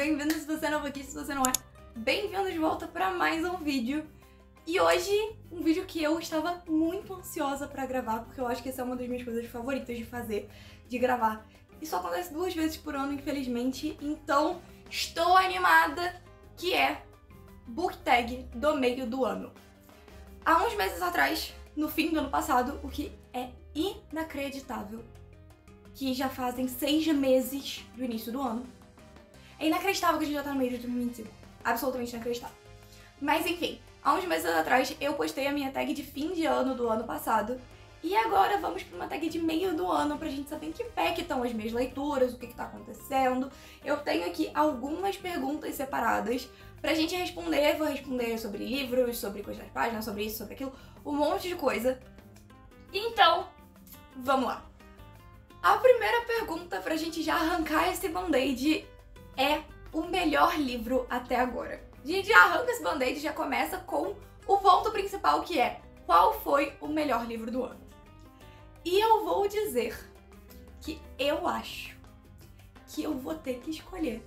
bem-vindo se você é novo aqui, se você não é, bem-vindo de volta para mais um vídeo. E hoje, um vídeo que eu estava muito ansiosa pra gravar, porque eu acho que essa é uma das minhas coisas favoritas de fazer, de gravar. Isso acontece 2 vezes por ano, infelizmente, então estou animada, que é Book Tag do meio do ano. Há uns meses atrás, no fim do ano passado, o que é inacreditável, que já fazem 6 meses do início do ano. É inacreditável que a gente já tá no meio de 2025. Absolutamente inacreditável. Mas enfim, há uns meses atrás eu postei a minha tag de fim de ano do ano passado. E agora vamos pra uma tag de meio do ano pra gente saber em que pé que estão as minhas leituras, o que tá acontecendo. Eu tenho aqui algumas perguntas separadas pra gente responder. Vou responder sobre livros, sobre coisas das páginas, sobre isso, sobre aquilo, um monte de coisa. Então, vamos lá. A primeira pergunta pra gente já arrancar esse band-aid é o melhor livro até agora. A gente já arranca esse band-aid e já começa com o ponto principal, que é: qual foi o melhor livro do ano? E eu vou dizer que eu acho que eu vou ter que escolher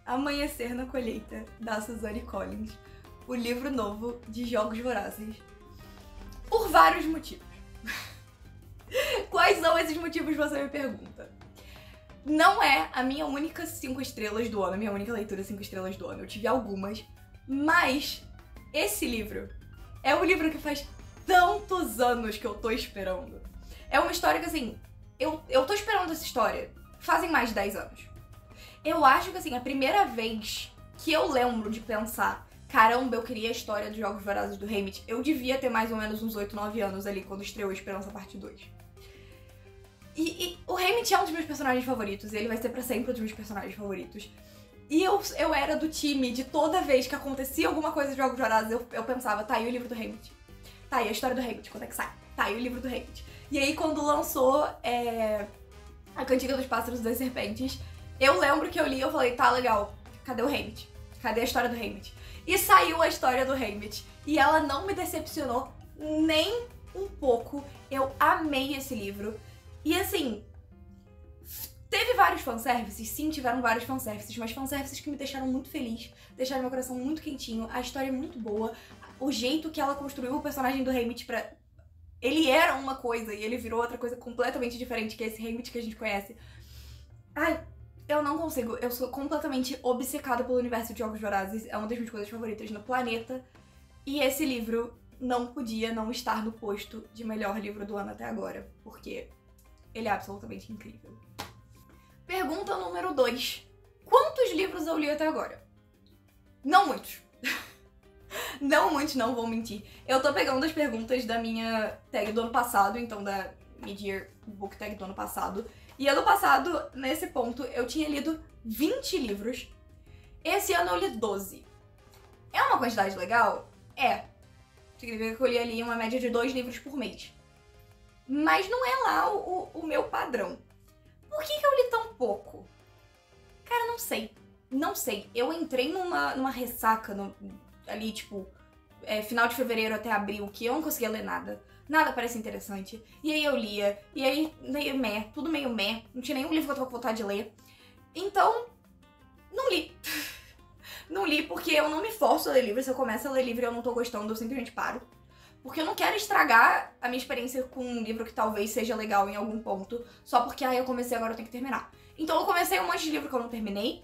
Amanhecer na Colheita, da Suzanne Collins, o livro novo de Jogos Vorazes, por vários motivos. Quais são esses motivos, você me pergunta? Não é a minha única 5 estrelas do ano, a minha única leitura 5 estrelas do ano. Eu tive algumas, mas esse livro é um livro que faz tantos anos que eu tô esperando. É uma história que, assim, eu tô esperando essa história fazem mais de 10 anos. Eu acho que, assim, a primeira vez que eu lembro de pensar, caramba, eu queria a história dos Jogos Vorazes do Haymitch, eu devia ter mais ou menos uns 8, 9 anos ali, quando estreou Esperança Parte 2. E o Haymitch é um dos meus personagens favoritos, e ele vai ser pra sempre um dos meus personagens favoritos. E eu era do time de toda vez que acontecia alguma coisa de Jogos Vorazes, eu pensava, tá aí o livro do Haymitch. Tá aí a história do Haymitch, quando é que sai? Tá aí o livro do Haymitch. E aí quando lançou A Cantiga dos Pássaros e das Serpentes, eu lembro que eu li e eu falei, tá, legal, cadê o Haymitch? Cadê a história do Haymitch? E saiu a história do Haymitch. E ela não me decepcionou nem um pouco. Eu amei esse livro. E assim, teve vários fanservices, sim, tiveram vários fanservices, mas fanservices que me deixaram muito feliz, deixaram meu coração muito quentinho, a história é muito boa, o jeito que ela construiu o personagem do Haymitch pra... Ele era uma coisa e ele virou outra coisa completamente diferente, que é esse Haymitch que a gente conhece. Ai, eu não consigo, eu sou completamente obcecada pelo universo de Jogos Vorazes, é uma das minhas coisas favoritas no planeta, e esse livro não podia não estar no posto de melhor livro do ano até agora, porque ele é absolutamente incrível. Pergunta número 2. Quantos livros eu li até agora? Não muitos. Não muitos, não vou mentir. Eu tô pegando as perguntas da minha tag do ano passado, então da Mid-Year Book Tag do ano passado. E ano passado, nesse ponto, eu tinha lido 20 livros. Esse ano eu li 12. É uma quantidade legal? É. Significa que eu li ali uma média de 2 livros por mês. Mas não é lá o meu padrão. Por que eu li tão pouco? Cara, não sei. Não sei. Eu entrei numa ressaca ali, tipo, final de fevereiro até abril, que eu não conseguia ler nada. Nada parece interessante. E aí eu lia. E aí, meio meh. Tudo meio meh. Não tinha nenhum livro que eu tava com vontade de ler. Então, não li. Não li porque eu não me forço a ler livro. Se eu começo a ler livro e eu não tô gostando, eu simplesmente paro. Porque eu não quero estragar a minha experiência com um livro que talvez seja legal em algum ponto, só porque, eu comecei, agora eu tenho que terminar. Então eu comecei um monte de livro que eu não terminei,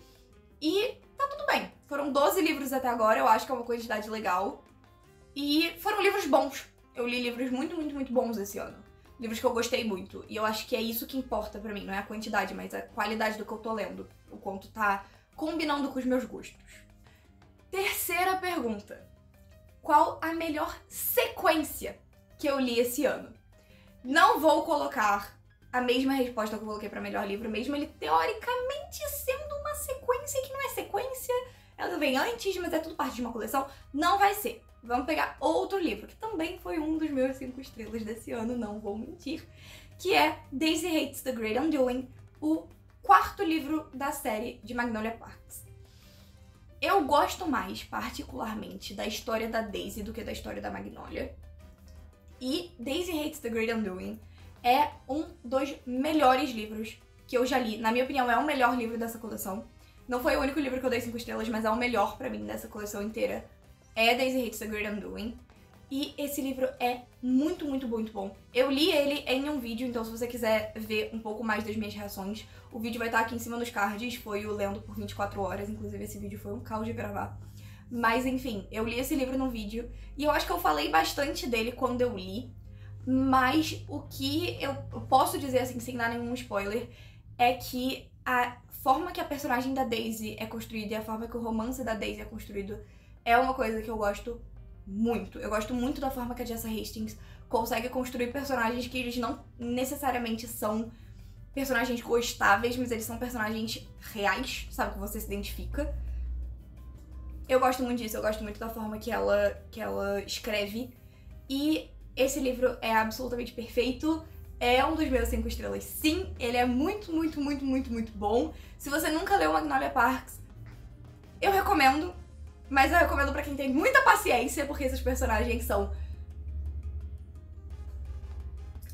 e tá tudo bem. Foram 12 livros até agora, eu acho que é uma quantidade legal. E foram livros bons. Eu li livros muito, muito, muito bons esse ano. Livros que eu gostei muito. E eu acho que é isso que importa pra mim, não é a quantidade, mas a qualidade do que eu tô lendo. O quanto tá combinando com os meus gostos. Terceira pergunta. Qual a melhor sequência que eu li esse ano? Não vou colocar a mesma resposta que eu coloquei para melhor livro, mesmo ele teoricamente sendo uma sequência que não é sequência, ela vem antes, mas é tudo parte de uma coleção. Não vai ser. Vamos pegar outro livro, que também foi um dos meus 5 estrelas desse ano, não vou mentir, que é Daisy Hates the Great Undoing, o 4º livro da série de Magnolia Parks. Eu gosto mais, particularmente, da história da Daisy do que da história da Magnolia. E Daisy Hates the Great Undoing é um dos melhores livros que eu já li. Na minha opinião, é o melhor livro dessa coleção. Não foi o único livro que eu dei 5 estrelas, mas é o melhor pra mim dessa coleção inteira. É Daisy Hates the Great Undoing. E esse livro é muito, muito, muito bom. Eu li ele em um vídeo, então se você quiser ver um pouco mais das minhas reações, o vídeo vai estar aqui em cima nos cards. Foi o Lendo por 24 horas, inclusive esse vídeo foi um caos de gravar. Mas enfim, eu li esse livro num vídeo e eu acho que eu falei bastante dele quando eu li. Mas o que eu posso dizer, assim, sem dar nenhum spoiler, é que a forma que a personagem da Daisy é construída e a forma que o romance da Daisy é construído é uma coisa que eu gosto muito. Eu gosto muito da forma que a Jessa Hastings consegue construir personagens que eles não necessariamente são personagens gostáveis, mas eles são personagens reais, sabe? Que você se identifica. Eu gosto muito disso, eu gosto muito da forma que ela escreve. E esse livro é absolutamente perfeito. É um dos meus 5 estrelas, sim. Ele é muito, muito, muito, muito, muito bom. Se você nunca leu Magnolia Parks, eu recomendo. Mas eu recomendo pra quem tem muita paciência, porque esses personagens são...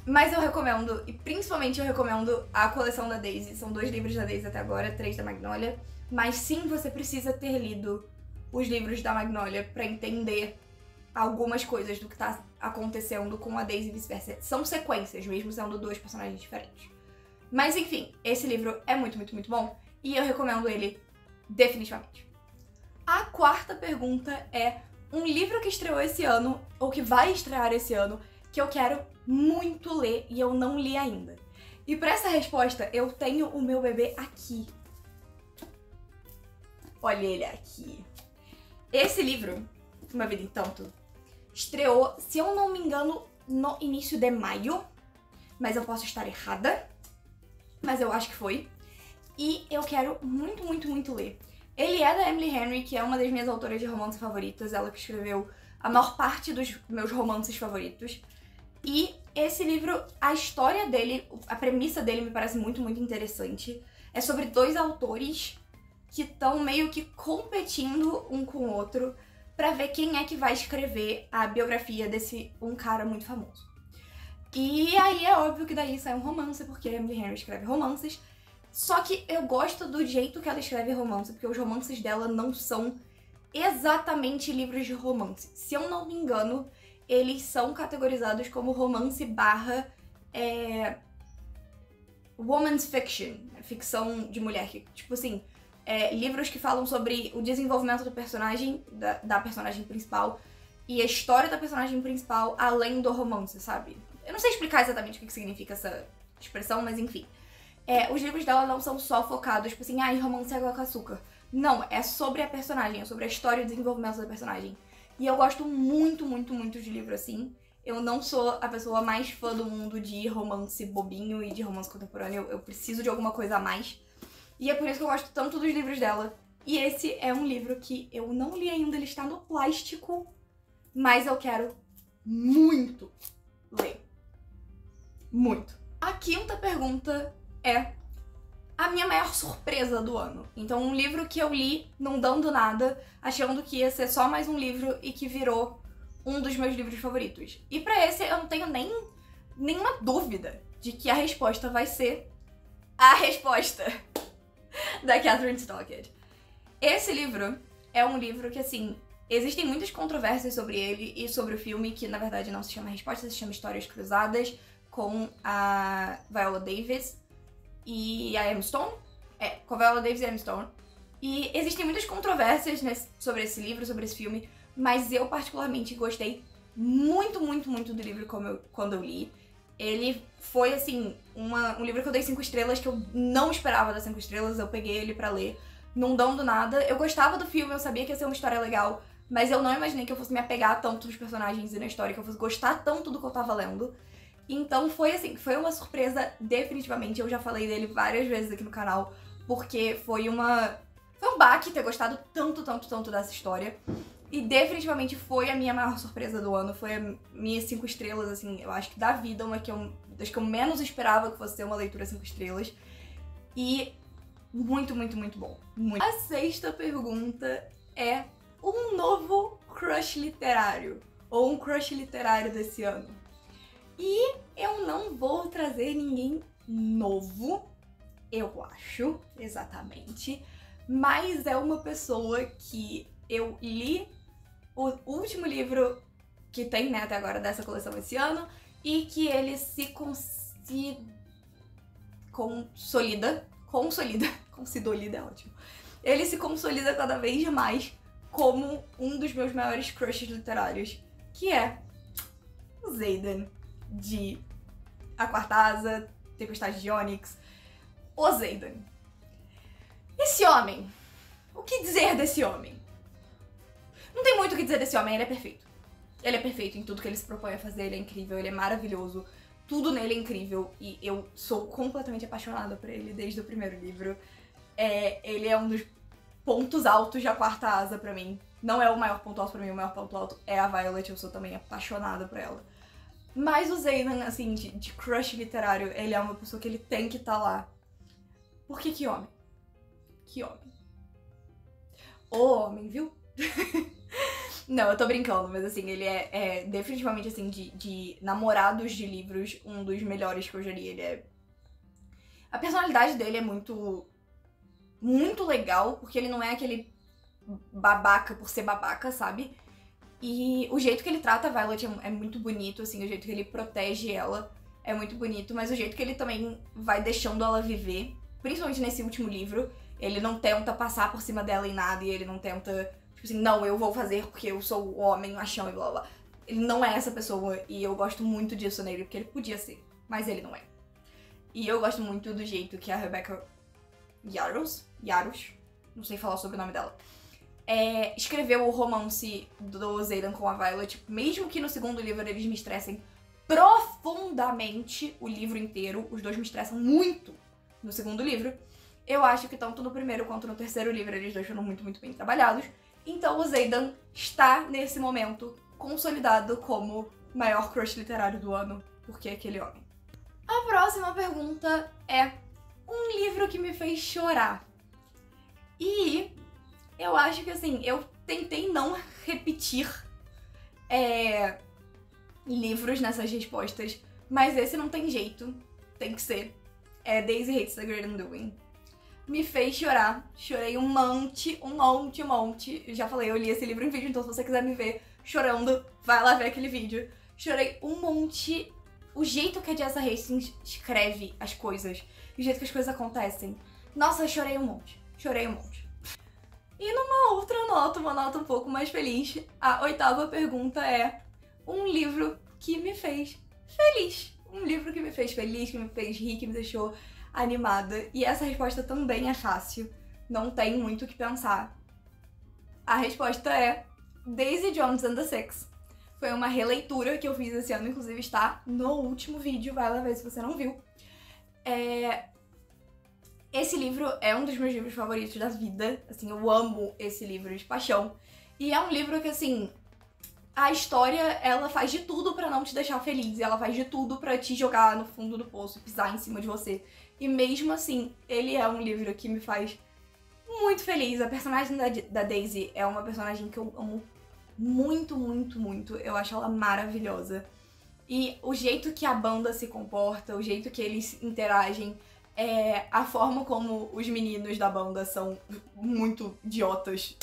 Mas eu recomendo, e principalmente eu recomendo a coleção da Daisy. São 2 livros da Daisy até agora, 3 da Magnolia. Mas sim, você precisa ter lido os livros da Magnolia pra entender algumas coisas do que tá acontecendo com a Daisy e vice-versa. São sequências, mesmo sendo 2 personagens diferentes. Mas enfim, esse livro é muito, muito, muito bom. E eu recomendo ele definitivamente. A 4ª pergunta é um livro que estreou esse ano, ou que vai estrear esse ano, que eu quero muito ler e eu não li ainda. E pra essa resposta, eu tenho o meu bebê aqui. Olha ele aqui. Esse livro, Uma Vida em Tanto, estreou, se eu não me engano, no início de maio. Mas eu posso estar errada. Mas eu acho que foi. E eu quero muito, muito, muito ler. Ele é da Emily Henry, que é uma das minhas autoras de romance favoritas. Ela que escreveu a maior parte dos meus romances favoritos. E esse livro, a história dele, a premissa dele me parece muito, muito interessante. É sobre 2 autores que estão meio que competindo um com o outro pra ver quem é que vai escrever a biografia desse um cara muito famoso. E aí é óbvio que daí sai um romance, porque a Emily Henry escreve romances. Só que eu gosto do jeito que ela escreve romance, porque os romances dela não são exatamente livros de romance. Se eu não me engano, eles são categorizados como romance barra woman's fiction, ficção de mulher. Tipo assim, livros que falam sobre o desenvolvimento do personagem, da personagem principal, e a história da personagem principal além do romance, sabe? Eu não sei explicar exatamente o que significa essa expressão, mas enfim. Os livros dela não são só focados, tipo assim, romance é água com açúcar. Não, é sobre a personagem, é sobre a história e o desenvolvimento da personagem. E eu gosto muito, muito, muito de livro assim. Eu não sou a pessoa mais fã do mundo de romance bobinho e de romance contemporâneo. Eu preciso de alguma coisa a mais. E é por isso que eu gosto tanto dos livros dela. E esse é um livro que eu não li ainda, ele está no plástico, mas eu quero muito ler. Muito. A 5ª pergunta é a minha maior surpresa do ano. Então, um livro que eu li não dando nada, achando que ia ser só mais um livro e que virou um dos meus livros favoritos. E pra esse eu não tenho nenhuma dúvida de que a resposta vai ser a resposta da Kathryn Stockett. Esse livro é um livro que, assim, existem muitas controvérsias sobre ele e sobre o filme, que na verdade não se chama Resposta, se chama Histórias Cruzadas, com a Viola Davis e a Emma Stone. Com a Viola Davis e a Emma Stone. E existem muitas controvérsias sobre esse livro, sobre esse filme, mas eu particularmente gostei muito, muito, muito do livro quando eu li. Ele foi, assim, um livro que eu dei 5 estrelas, que eu não esperava dar 5 estrelas, eu peguei ele pra ler, não dando nada. Eu gostava do filme, eu sabia que ia ser uma história legal, mas eu não imaginei que eu fosse me apegar tanto nos personagens e na história, que eu fosse gostar tanto do que eu tava lendo. Então foi assim, foi uma surpresa definitivamente. Eu já falei dele várias vezes aqui no canal, porque foi um baque ter gostado tanto, tanto, tanto dessa história. E definitivamente foi a minha maior surpresa do ano, foi a minha 5 estrelas, assim, eu acho que da vida, das que eu menos esperava que fosse ser uma leitura 5 estrelas. E muito, muito, muito bom. Muito. A 6ª pergunta é um novo crush literário, ou um crush literário desse ano. E eu não vou trazer ninguém novo, eu acho, exatamente. mas é uma pessoa que eu li o último livro que tem, né, até agora dessa coleção esse ano, e que ele se consolida é ótimo. Ele se consolida cada vez mais como um dos meus maiores crushes literários, que é o Xaden de A Quarta Asa, Tempestade de Ônix. O Xaden. Esse homem, o que dizer desse homem? Não tem muito o que dizer desse homem, ele é perfeito. Ele é perfeito em tudo que ele se propõe a fazer, ele é incrível, ele é maravilhoso. Tudo nele é incrível e eu sou completamente apaixonada por ele desde o primeiro livro. Ele é um dos pontos altos da Quarta Asa pra mim. Não é o maior ponto alto pra mim, o maior ponto alto é a Violet, eu sou também apaixonada por ela. Mas o Xaden, assim, de crush literário, ele é uma pessoa que ele tem que estar lá. Porque que homem? Que homem. O homem, viu? Não, eu tô brincando, mas assim, ele é definitivamente, assim, de namorados de livros, um dos melhores que eu já li. Ele é... A personalidade dele é muito legal, porque ele não é aquele babaca por ser babaca, sabe? E o jeito que ele trata a Violet é muito bonito, assim, o jeito que ele protege ela é muito bonito, mas o jeito que ele também vai deixando ela viver, principalmente nesse último livro, ele não tenta passar por cima dela em nada e ele não tenta... Tipo assim, não, eu vou fazer porque eu sou o homem, machão e blá blá. Ele não é essa pessoa e eu gosto muito disso nele, porque ele podia ser, mas ele não é. E eu gosto muito do jeito que a Rebecca Yarros, não sei falar sobre o nome dela, escreveu o romance do Xaden com a Violet, mesmo que no segundo livro eles me estressem profundamente o livro inteiro, os dois me estressam muito no segundo livro. Eu acho que tanto no primeiro quanto no terceiro livro eles dois foram muito bem trabalhados. Então o Xaden está, nesse momento, consolidado como maior crush literário do ano, porque é aquele homem. A próxima pergunta é um livro que me fez chorar. E eu acho que, assim, eu tentei não repetir livros nessas respostas, mas esse não tem jeito, tem que ser. Daisy Hates the Great Undoing. Me fez chorar. Chorei um monte. Eu já falei, eu li esse livro em vídeo, então se você quiser me ver chorando, vai lá ver aquele vídeo. Chorei um monte. O jeito que a Jessa Hastings escreve as coisas, o jeito que as coisas acontecem. Nossa, eu chorei um monte. E numa outra nota, uma nota um pouco mais feliz, a 8ª pergunta é um livro que me fez feliz. Um livro que me fez feliz, que me fez rir, que me deixou animada. E essa resposta também é fácil, não tem muito o que pensar. A resposta é Daisy Jones and the Six. Foi uma releitura que eu fiz esse ano, inclusive está no último vídeo, vai lá ver se você não viu. Esse livro é um dos meus livros favoritos da vida, assim, eu amo esse livro de paixão. E é um livro que, assim, a história, ela faz de tudo pra não te deixar feliz, ela faz de tudo pra te jogar no fundo do poço, pisar em cima de você. E mesmo assim, ele é um livro que me faz muito feliz. A personagem da Daisy é uma personagem que eu amo muito, muito, muito. Eu acho ela maravilhosa. E o jeito que a banda se comporta, o jeito que eles interagem, a forma como os meninos da banda são muito idiotas,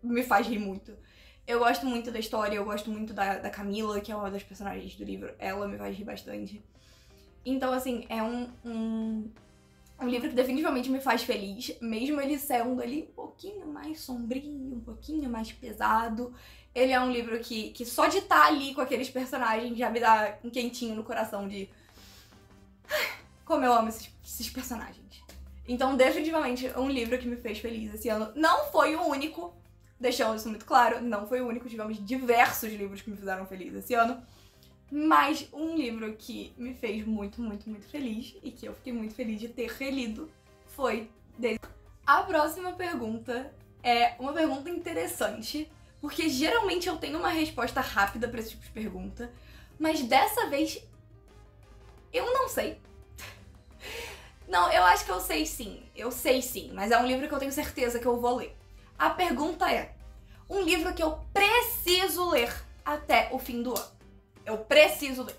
me faz rir muito. Eu gosto muito da história, eu gosto muito da Camila, que é uma das personagens do livro. Ela me faz rir bastante. Então, assim, é um livro que definitivamente me faz feliz, mesmo ele sendo ali um pouquinho mais sombrio, um pouquinho mais pesado. Ele é um livro que só de estar ali com aqueles personagens já me dá um quentinho no coração de... Como eu amo esses personagens. Então, definitivamente, é um livro que me fez feliz esse ano. Não foi o único, deixando isso muito claro, não foi o único. Tivemos diversos livros que me fizeram feliz esse ano. Mas um livro que me fez muito, muito, muito feliz e que eu fiquei muito feliz de ter relido foi Daisy. A próxima pergunta é uma pergunta interessante, porque geralmente eu tenho uma resposta rápida pra esse tipo de pergunta, mas dessa vez eu não sei. Não, eu acho que eu sei sim, mas é um livro que eu tenho certeza que eu vou ler. A pergunta é, um livro que eu preciso ler até o fim do ano. Eu preciso ler.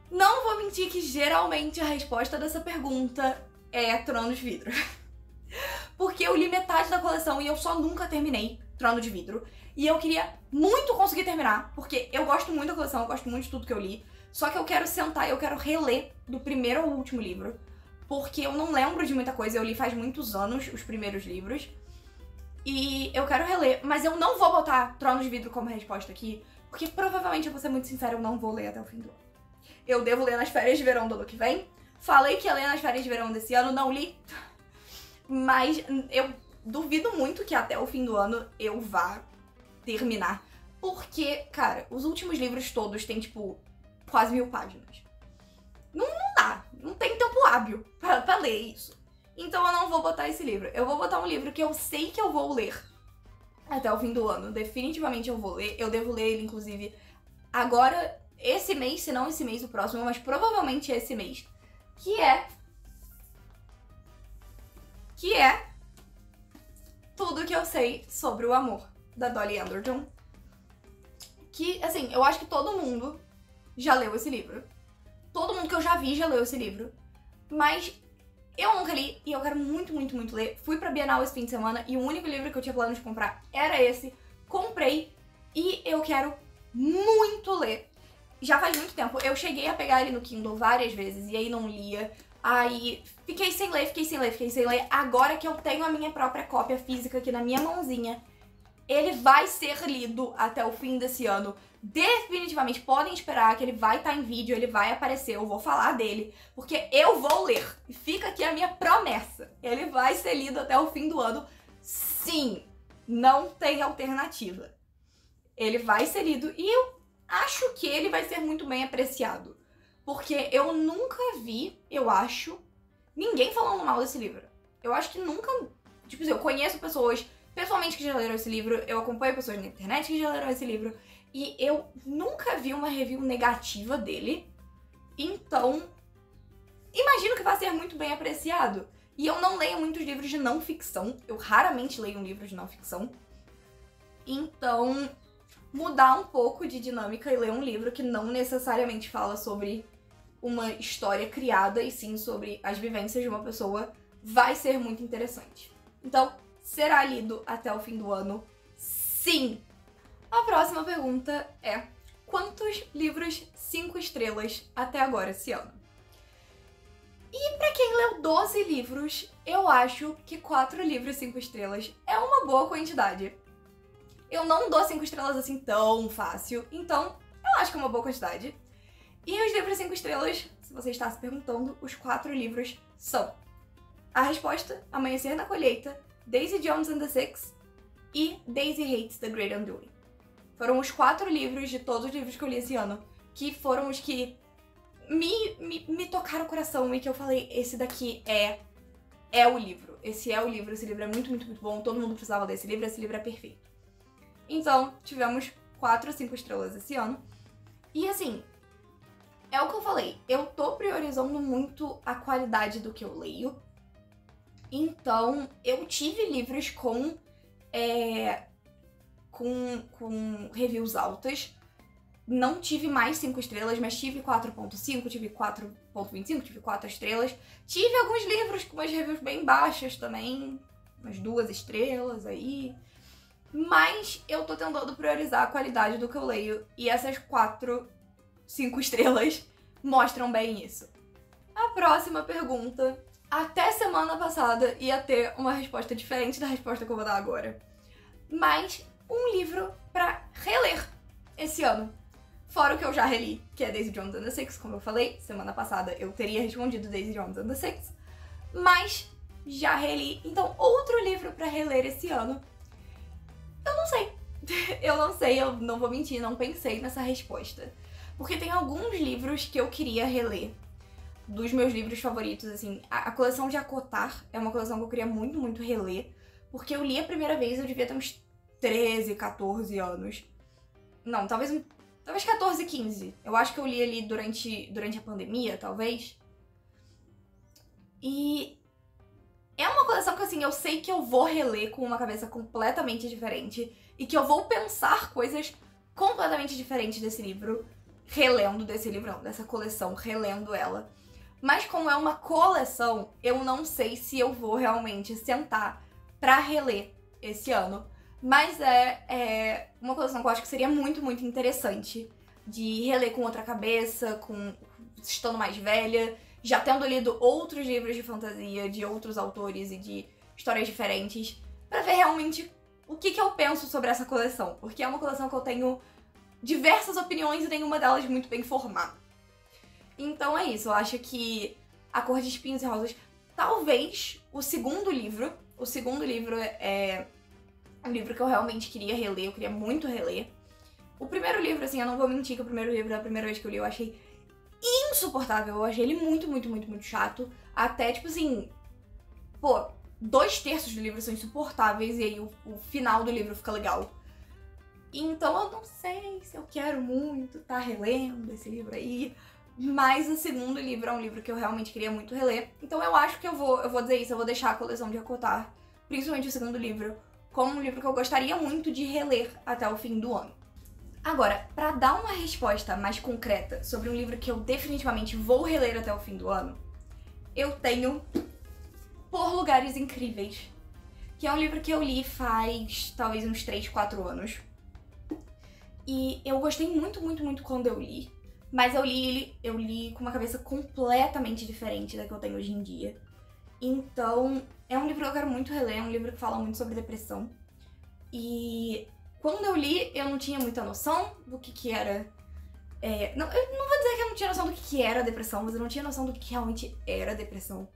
Não vou mentir que geralmente a resposta dessa pergunta é Trono de Vidro. Porque eu li metade da coleção e eu só nunca terminei Trono de Vidro. E eu queria muito conseguir terminar, porque eu gosto muito da coleção, eu gosto muito de tudo que eu li. Só que eu quero sentar e eu quero reler do primeiro ao último livro. Porque eu não lembro de muita coisa, eu li faz muitos anos os primeiros livros. E eu quero reler, mas eu não vou botar Trono de Vidro como resposta aqui, porque provavelmente, eu vou ser muito sincera, eu não vou ler até o fim do ano. Eu devo ler nas férias de verão do ano que vem. Falei que ia ler nas férias de verão desse ano, não li. Mas eu duvido muito que até o fim do ano eu vá terminar. Porque, cara, os últimos livros todos têm, tipo, quase 1000 páginas. Não dá, não tem tempo hábil pra ler isso. Então eu não vou botar esse livro. Eu vou botar um livro que eu sei que eu vou ler até o fim do ano. Definitivamente eu vou ler. Eu devo ler ele, inclusive, agora, esse mês, se não esse mês, o próximo, mas provavelmente esse mês. Que é Tudo que eu sei sobre o amor, da Dolly Alderton. Que, assim, eu acho que todo mundo já leu esse livro. Todo mundo que eu já vi já leu esse livro. Mas eu nunca li e eu quero muito, muito, muito ler. Fui pra Bienal esse fim de semana e o único livro que eu tinha plano de comprar era esse. Comprei e eu quero muito ler. Já faz muito tempo. Eu cheguei a pegar ele no Kindle várias vezes e aí não lia. Aí fiquei sem ler. Agora que eu tenho a minha própria cópia física aqui na minha mãozinha, ele vai ser lido até o fim desse ano. Definitivamente podem esperar que ele vai estar em vídeo, ele vai aparecer, eu vou falar dele, porque eu vou ler. E fica aqui a minha promessa. Ele vai ser lido até o fim do ano. Sim, não tem alternativa. Ele vai ser lido e eu acho que ele vai ser muito bem apreciado. Porque eu nunca vi, eu acho, ninguém falando mal desse livro. Eu acho que nunca... Tipo assim, eu conheço pessoas pessoalmente que já leram esse livro, eu acompanho pessoas na internet que já leram esse livro, e eu nunca vi uma review negativa dele. Então, imagino que vai ser muito bem apreciado. E eu não leio muitos livros de não ficção, eu raramente leio um livro de não ficção. Então, mudar um pouco de dinâmica e ler um livro que não necessariamente fala sobre uma história criada, e sim sobre as vivências de uma pessoa, vai ser muito interessante. Então, será lido até o fim do ano? Sim! A próxima pergunta é: quantos livros 5 estrelas até agora esse ano? E pra quem leu 12 livros, eu acho que 4 livros 5 estrelas é uma boa quantidade. Eu não dou 5 estrelas assim tão fácil, então eu acho que é uma boa quantidade. E os livros 5 estrelas, se você está se perguntando, os 4 livros são A Resposta, Amanhecer na Colheita, Daisy Jones and the Six e Daisy Hates the Great Undoing. Foram os 4 livros de todos os livros que eu li esse ano, que foram os que me tocaram o coração e que eu falei, esse daqui é o livro. Esse é o livro, esse livro é muito, muito, muito bom, todo mundo precisava desse livro, esse livro é perfeito. Então, tivemos 4 5 estrelas esse ano. E assim, é o que eu falei, eu tô priorizando muito a qualidade do que eu leio. Então, eu tive livros com reviews altas. Não tive mais 5 estrelas, mas tive 4.5, tive 4.25, tive 4 estrelas. Tive alguns livros com umas reviews bem baixas também, umas 2 estrelas aí. Mas eu tô tentando priorizar a qualidade do que eu leio, e essas 4, 5 estrelas mostram bem isso. A próxima pergunta, até semana passada ia ter uma resposta diferente da resposta que eu vou dar agora. Mas um livro pra reler esse ano. Fora o que eu já reli, que é Daisy Jones and the Six, como eu falei, semana passada eu teria respondido Daisy Jones and the Six, mas já reli. Então, outro livro pra reler esse ano, eu não sei. Eu não vou mentir, não pensei nessa resposta. Porque tem alguns livros que eu queria reler, dos meus livros favoritos, assim. A coleção de Acotar é uma coleção que eu queria muito, muito reler, porque eu li a primeira vez, eu devia ter uns 13, 14 anos. Não, talvez 14, 15. Eu acho que eu li ali durante a pandemia, talvez. E é uma coleção que, assim, eu sei que eu vou reler com uma cabeça completamente diferente e que eu vou pensar coisas completamente diferentes desse livro, relendo desse livro, não, dessa coleção, relendo ela. Mas como é uma coleção, eu não sei se eu vou realmente sentar pra reler esse ano. Mas é uma coleção que eu acho que seria muito, muito interessante de reler com outra cabeça, estando mais velha, já tendo lido outros livros de fantasia, de outros autores e de histórias diferentes, pra ver realmente o que eu penso sobre essa coleção. Porque é uma coleção que eu tenho diversas opiniões e nenhuma delas muito bem formada. Então é isso, eu acho que A Cor de Espinhos e Rosas, talvez o segundo livro é um livro que eu realmente queria reler, eu queria muito reler. O primeiro livro, assim, eu não vou mentir que o primeiro livro, da primeira vez que eu li, eu achei insuportável. Eu achei ele muito, muito, muito, muito chato. Até, tipo assim, pô, 2/3 do livro são insuportáveis e aí o final do livro fica legal. Então eu não sei se eu quero muito tá relendo esse livro aí. Mas o segundo livro é um livro que eu realmente queria muito reler. Então eu acho que eu vou dizer isso, eu vou deixar a coleção de Acotar, principalmente o segundo livro, como um livro que eu gostaria muito de reler até o fim do ano. Agora, pra dar uma resposta mais concreta sobre um livro que eu definitivamente vou reler até o fim do ano, eu tenho Por Lugares Incríveis, que é um livro que eu li faz talvez uns 3, 4 anos. E eu gostei muito, muito, muito quando eu li, mas eu li com uma cabeça completamente diferente da que eu tenho hoje em dia. Então, é um livro que eu quero muito reler, é um livro que fala muito sobre depressão. E quando eu li, eu não tinha muita noção do que era... eu não vou dizer que eu não tinha noção do que era depressão, mas eu não tinha noção do que realmente era depressão.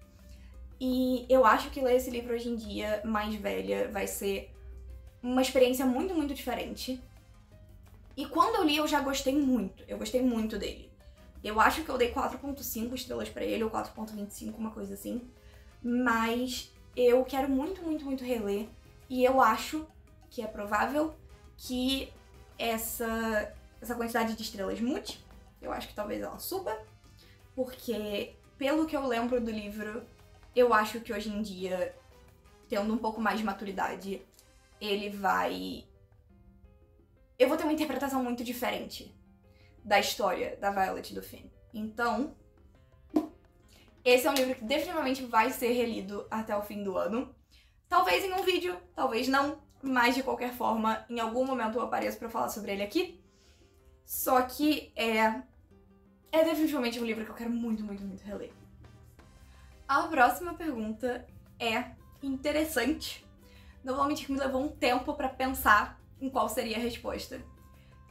E eu acho que ler esse livro hoje em dia, mais velha, vai ser uma experiência muito, muito diferente. E quando eu li, eu já gostei muito. Eu gostei muito dele. Eu acho que eu dei 4.5 estrelas pra ele, ou 4.25, uma coisa assim. Mas eu quero muito, muito, muito reler. E eu acho que é provável que essa quantidade de estrelas mude. Eu acho que talvez ela suba. Porque, pelo que eu lembro do livro, eu acho que hoje em dia, tendo um pouco mais de maturidade, ele vai... Eu vou ter uma interpretação muito diferente da história da Violet e do Finn. Então, esse é um livro que definitivamente vai ser relido até o fim do ano. Talvez em um vídeo, talvez não, mas de qualquer forma, em algum momento eu apareço pra falar sobre ele aqui. Só que é definitivamente um livro que eu quero muito, muito, muito reler. A próxima pergunta é interessante. Normalmente me levou um tempo pra pensar em qual seria a resposta.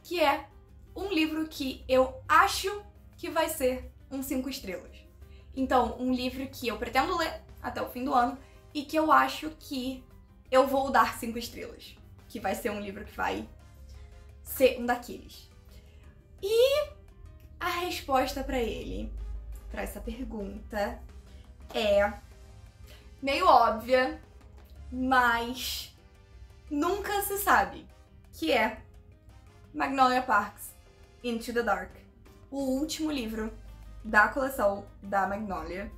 Que é um livro que eu acho que vai ser um 5 estrelas. Então, um livro que eu pretendo ler até o fim do ano e que eu acho que eu vou dar 5 estrelas. Que vai ser um livro que vai ser um daqueles. E a resposta pra ele, pra essa pergunta, é meio óbvia, mas nunca se sabe, que é Magnolia Parks Into the Dark, o último livro da coleção da Magnolia,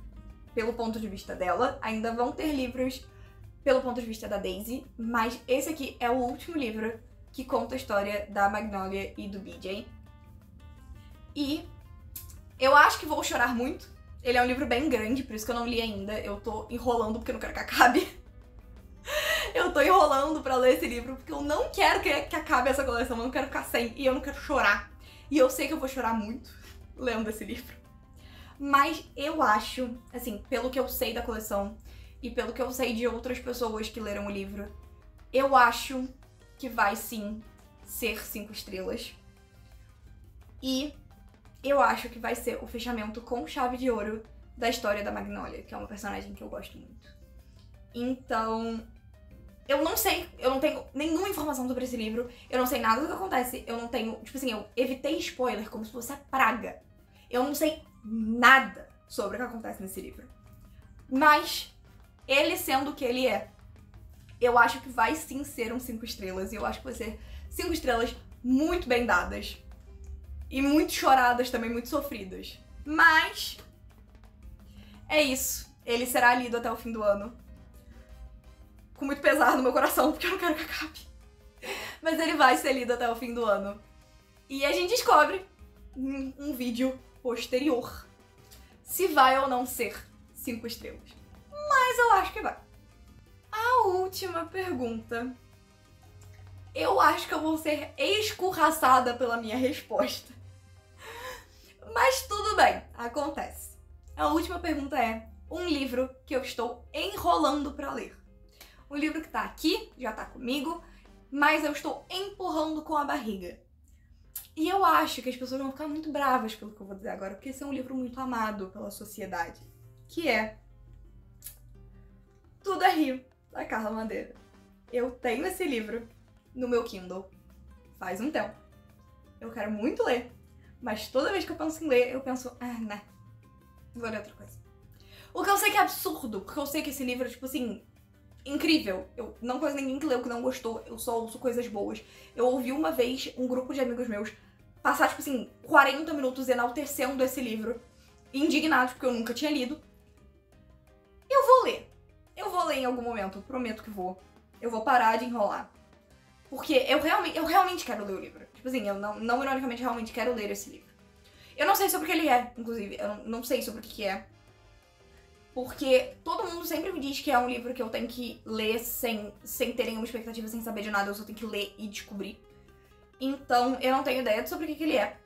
pelo ponto de vista dela. Ainda vão ter livros pelo ponto de vista da Daisy, mas esse aqui é o último livro que conta a história da Magnolia e do BJ. E eu acho que vou chorar muito. Ele é um livro bem grande, por isso que eu não li ainda. Eu tô enrolando porque eu não quero que acabe. Eu tô enrolando pra ler esse livro porque eu não quero que acabe essa coleção, eu não quero ficar sem e eu não quero chorar. E eu sei que eu vou chorar muito lendo esse livro. Mas eu acho, assim, pelo que eu sei da coleção e pelo que eu sei de outras pessoas que leram o livro, eu acho que vai sim ser 5 estrelas. E eu acho que vai ser o fechamento com chave de ouro da história da Magnolia, que é uma personagem que eu gosto muito. Então, eu não sei, eu não tenho nenhuma informação sobre esse livro, eu não sei nada do que acontece, eu não tenho, tipo assim, eu evitei spoiler como se fosse a praga. Eu não sei nada sobre o que acontece nesse livro. Mas, ele sendo o que ele é, eu acho que vai sim ser um 5 estrelas, e eu acho que vai ser 5 estrelas muito bem dadas. E muito choradas também, muito sofridas. Mas, é isso. Ele será lido até o fim do ano. Com muito pesar no meu coração, porque eu não quero que acabe. Mas ele vai ser lido até o fim do ano. E a gente descobre em um vídeo posterior se vai ou não ser 5 estrelas. Mas eu acho que vai. A última pergunta. Eu acho que eu vou ser escorraçada pela minha resposta. Mas tudo bem, acontece. A última pergunta é um livro que eu estou enrolando pra ler. Um livro que tá aqui, já tá comigo, mas eu estou empurrando com a barriga. E eu acho que as pessoas vão ficar muito bravas pelo que eu vou dizer agora, porque esse é um livro muito amado pela sociedade, que é Tudo é Rio, da Carla Madeira. Eu tenho esse livro no meu Kindle faz um tempo. Eu quero muito ler, mas toda vez que eu penso em ler, eu penso, né, vou ler outra coisa. O que eu sei que é absurdo, porque eu sei que esse livro é, tipo assim, incrível. Eu não conheço ninguém que leu que não gostou, eu só ouço coisas boas. Eu ouvi uma vez um grupo de amigos meus passar, tipo assim, 40 minutos enaltecendo esse livro, indignados porque eu nunca tinha lido. Eu vou ler. Eu vou ler em algum momento, eu prometo que vou. Eu vou parar de enrolar. Porque eu realmente quero ler o livro. Tipo assim, eu não ironicamente realmente quero ler esse livro. Eu não sei sobre o que ele é, inclusive. Eu não sei sobre o que é. Porque todo mundo sempre me diz que é um livro que eu tenho que ler sem ter nenhuma expectativa, sem saber de nada. Eu só tenho que ler e descobrir. Então, eu não tenho ideia sobre o que ele é.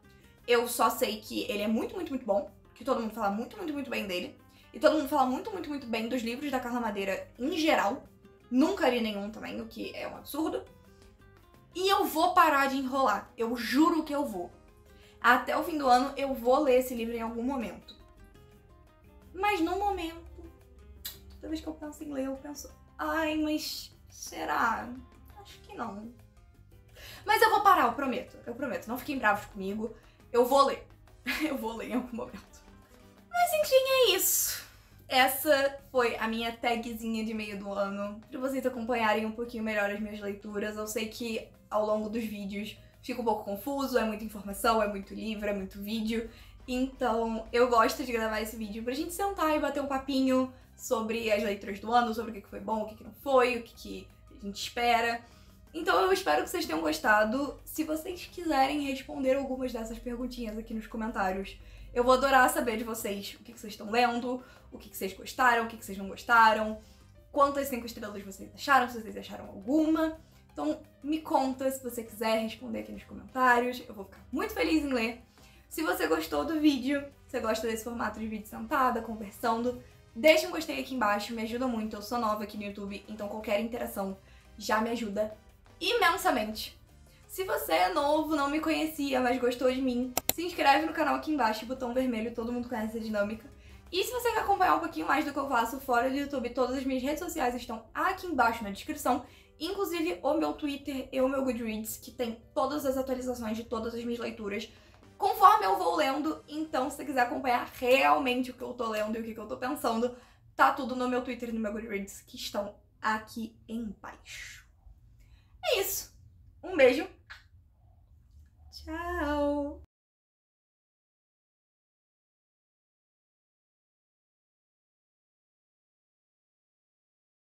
Eu só sei que ele é muito, muito, muito bom. Que todo mundo fala muito, muito, muito bem dele. E todo mundo fala muito, muito, muito bem dos livros da Carla Madeira em geral. Nunca li nenhum também, o que é um absurdo. E eu vou parar de enrolar. Eu juro que eu vou. Até o fim do ano, eu vou ler esse livro em algum momento. Mas no momento, toda vez que eu penso em ler, eu penso, ai, mas será? Acho que não. Mas eu vou parar, eu prometo. Não fiquem bravos comigo. Eu vou ler. Eu vou ler em algum momento. Mas enfim, é isso. Essa foi a minha tagzinha de meio do ano, pra vocês acompanharem um pouquinho melhor as minhas leituras. Eu sei que ao longo dos vídeos fica um pouco confuso, é muita informação, é muito livro, é muito vídeo. Então eu gosto de gravar esse vídeo pra gente sentar e bater um papinho sobre as leituras do ano, sobre o que foi bom, o que não foi, o que a gente espera. Então eu espero que vocês tenham gostado. Se vocês quiserem responder algumas dessas perguntinhas aqui nos comentários, eu vou adorar saber de vocês o que vocês estão lendo, o que vocês gostaram, o que vocês não gostaram, quantas 5 estrelas vocês acharam, se vocês acharam alguma. Então me conta se você quiser responder aqui nos comentários, eu vou ficar muito feliz em ler. Se você gostou do vídeo, se você gosta desse formato de vídeo sentada, conversando, deixa um gostei aqui embaixo, me ajuda muito, eu sou nova aqui no YouTube, então qualquer interação já me ajuda imensamente. Se você é novo, não me conhecia, mas gostou de mim, se inscreve no canal aqui embaixo, botão vermelho, todo mundo conhece a dinâmica. E se você quer acompanhar um pouquinho mais do que eu faço fora do YouTube, todas as minhas redes sociais estão aqui embaixo na descrição, inclusive o meu Twitter e o meu Goodreads, que tem todas as atualizações de todas as minhas leituras, conforme eu vou lendo. Então, se você quiser acompanhar realmente o que eu tô lendo e o que eu tô pensando, tá tudo no meu Twitter e no meu Goodreads, que estão aqui embaixo. É isso. Um beijo.